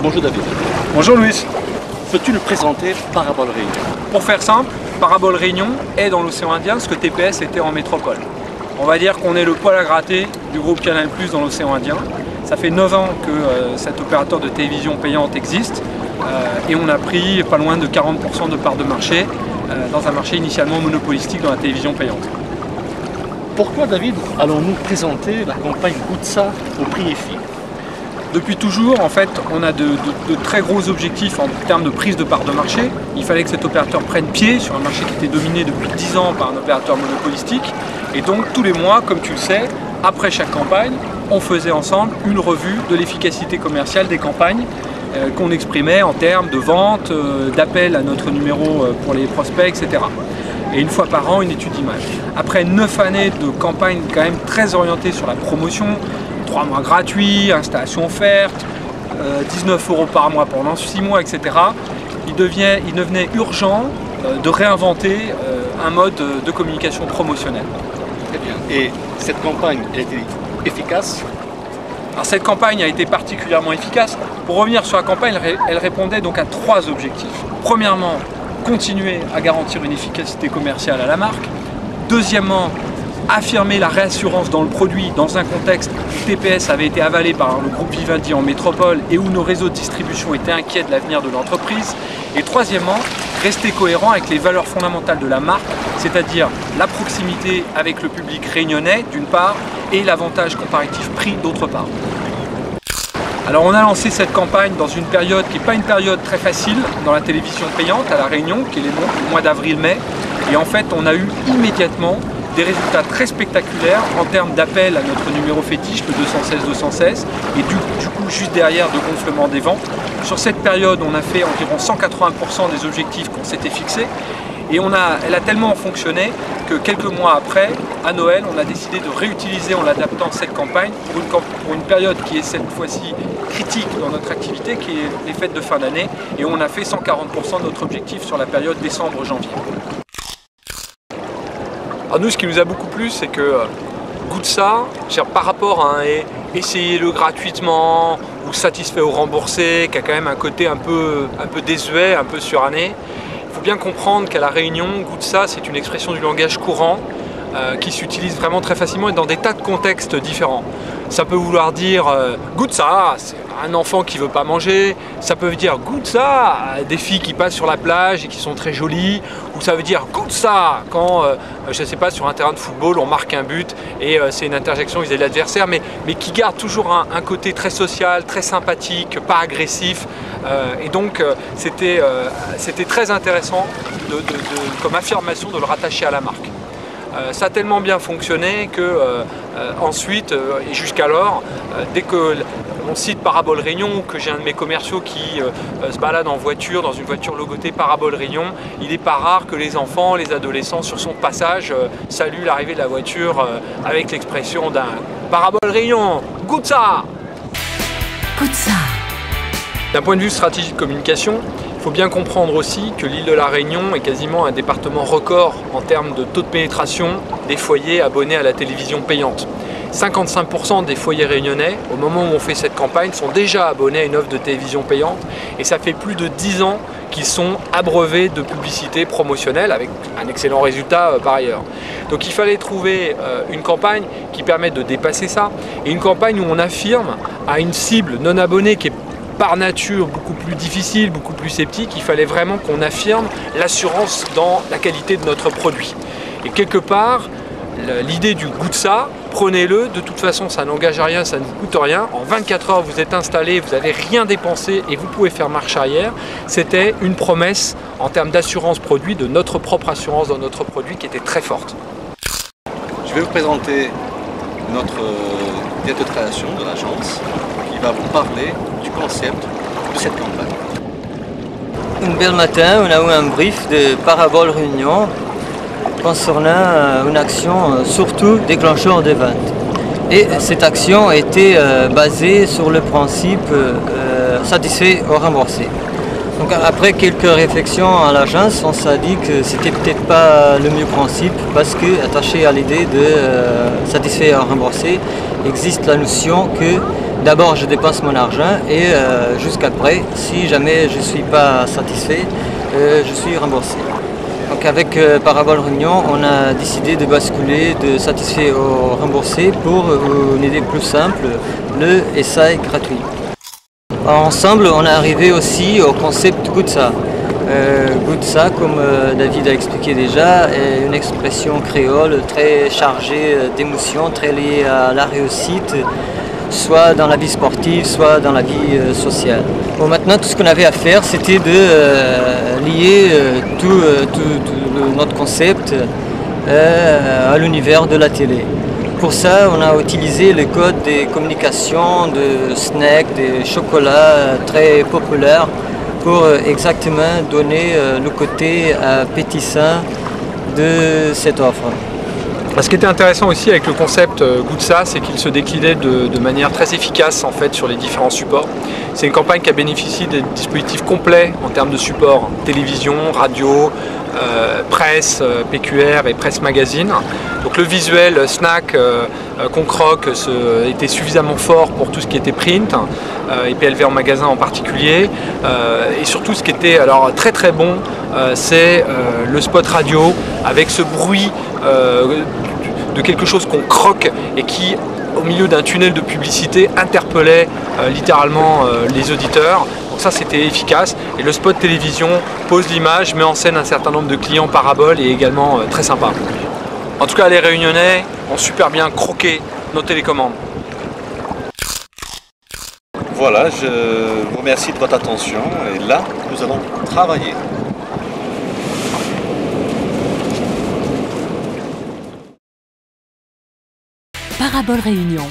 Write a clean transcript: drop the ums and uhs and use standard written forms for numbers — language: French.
Bonjour David. Bonjour Louis. Peux-tu nous présenter Parabole Réunion? Pour faire simple, Parabole Réunion est dans l'océan Indien ce que TPS était en métropole. On va dire qu'on est le poil à gratter du groupe Canal+ dans l'océan Indien. Ça fait 9 ans que cet opérateur de télévision payante existe et on a pris pas loin de 40% de part de marché dans un marché initialement monopolistique dans la télévision payante. Pourquoi David allons-nous présenter la campagne Goutsa au prix EFI? Depuis toujours, en fait, on a de très gros objectifs en termes de prise de part de marché. Il fallait que cet opérateur prenne pied sur un marché qui était dominé depuis 10 ans par un opérateur monopolistique. Et donc, tous les mois, comme tu le sais, après chaque campagne, on faisait ensemble une revue de l'efficacité commerciale des campagnes qu'on exprimait en termes de vente, d'appel à notre numéro pour les prospects, etc. Et une fois par an, une étude d'image. Après 9 années de campagne quand même très orientée sur la promotion, 3 mois gratuits, installation offerte, 19 € par mois pendant 6 mois, etc. Il devenait urgent de réinventer un mode de communication promotionnelle. Très bien. Et cette campagne, elle a été efficace? Alors, cette campagne a été particulièrement efficace. Pour revenir sur la campagne, elle répondait donc à 3 objectifs. Premièrement, continuer à garantir une efficacité commerciale à la marque. Deuxièmement, affirmer la réassurance dans le produit dans un contexte où TPS avait été avalé par le groupe Vivendi en métropole et où nos réseaux de distribution étaient inquiets de l'avenir de l'entreprise. Et troisièmement, rester cohérent avec les valeurs fondamentales de la marque, c'est-à-dire la proximité avec le public réunionnais d'une part et l'avantage comparatif prix d'autre part. Alors on a lancé cette campagne dans une période qui n'est pas une période très facile dans la télévision payante à La Réunion, qui est le mois d'avril-mai. Et en fait on a eu immédiatement des résultats très spectaculaires en termes d'appel à notre numéro fétiche, le 216-216, et du coup juste derrière de gonflement des ventes. Sur cette période, on a fait environ 180% des objectifs qu'on s'était fixés, et elle a tellement fonctionné que quelques mois après, à Noël, on a décidé de réutiliser en l'adaptant cette campagne pour une période qui est cette fois-ci critique dans notre activité, qui est les fêtes de fin d'année, et on a fait 140% de notre objectif sur la période décembre-janvier. Alors nous, ce qui nous a beaucoup plu, c'est que Goutsa, par rapport à essayez-le gratuitement ou satisfait ou remboursé, qui a quand même un côté un peu désuet, un peu suranné, il faut bien comprendre qu'à La Réunion, Goutsa, c'est une expression du langage courant qui s'utilise vraiment très facilement et dans des tas de contextes différents. Ça peut vouloir dire Goutsa, c'est un enfant qui ne veut pas manger. Ça peut dire Goutsa, des filles qui passent sur la plage et qui sont très jolies. Ou ça veut dire Goutsa quand, je ne sais pas, sur un terrain de football, on marque un but et c'est une interjection vis-à-vis de l'adversaire, mais qui garde toujours un côté très social, très sympathique, pas agressif. Et donc c'était très intéressant comme affirmation de le rattacher à la marque. Ça a tellement bien fonctionné que ensuite et jusqu'alors, dès que on cite Parabole Réunion, que j'ai un de mes commerciaux qui se balade en voiture, dans une voiture logotée Parabole Réunion, il n'est pas rare que les enfants, les adolescents sur son passage saluent l'arrivée de la voiture avec l'expression d'un Parabole Réunion, Goutsa! Goutsa! D'un point de vue stratégie de communication, il faut bien comprendre aussi que l'île de La Réunion est quasiment un département record en termes de taux de pénétration des foyers abonnés à la télévision payante. 55% des foyers réunionnais, au moment où on fait cette campagne, sont déjà abonnés à une offre de télévision payante et ça fait plus de 10 ans qu'ils sont abreuvés de publicité promotionnelle avec un excellent résultat par ailleurs. Donc il fallait trouver une campagne qui permette de dépasser ça et une campagne où on affirme à une cible non abonnée qui est par nature beaucoup plus difficile, beaucoup plus sceptique. Il fallait vraiment qu'on affirme l'assurance dans la qualité de notre produit. Et quelque part, l'idée du Goutsa, prenez-le, de toute façon ça n'engage à rien, ça ne vous coûte rien. En 24 heures vous êtes installé, vous n'avez rien dépensé et vous pouvez faire marche arrière. C'était une promesse en termes d'assurance produit, de notre propre assurance dans notre produit qui était très forte. Je vais vous présenter notre directeur de création de l'agence qui va vous parler du concept de cette campagne. Un bel matin, on a eu un brief de Parabole Réunion concernant une action surtout déclencheur de vente. Et cette action était basée sur le principe satisfait ou remboursé. Donc après quelques réflexions à l'agence, on s'est dit que c'était peut-être pas le mieux principe parce que, attaché à l'idée de satisfaire et rembourser, existe la notion que d'abord je dépense mon argent et jusqu'après, si jamais je ne suis pas satisfait, je suis remboursé. Donc avec Parabole Réunion, on a décidé de basculer de satisfait au remboursé pour une idée plus simple, le essai gratuit. Ensemble, on est arrivé aussi au concept Goutsa. Goutsa, comme David a expliqué déjà, est une expression créole très chargée d'émotions, très liée à la réussite, soit dans la vie sportive, soit dans la vie sociale. Bon, maintenant, tout ce qu'on avait à faire, c'était de lier tout notre concept à l'univers de la télé. Pour ça, on a utilisé le code des communications, de snacks, des chocolats très populaires pour exactement donner le côté appétissant de cette offre. Ce qui était intéressant aussi avec le concept Goutsa, c'est qu'il se déclinait de manière très efficace en fait sur les différents supports. C'est une campagne qui a bénéficié des dispositifs complets en termes de supports, télévision, radio, presse, PQR et presse magazine. Donc le visuel snack qu'on croque était suffisamment fort pour tout ce qui était print et PLV en magasin en particulier. Et surtout ce qui était alors très très bon, c'est le spot radio avec ce bruit de quelque chose qu'on croque et qui, au milieu d'un tunnel de publicité, interpellait littéralement les auditeurs. Donc ça, c'était efficace. Et le spot télévision pose l'image, met en scène un certain nombre de clients Parabole et également très sympa. En tout cas, les Réunionnais ont super bien croqué nos télécommandes. Voilà, je vous remercie de votre attention et là, nous allons travailler. Parabole Réunion.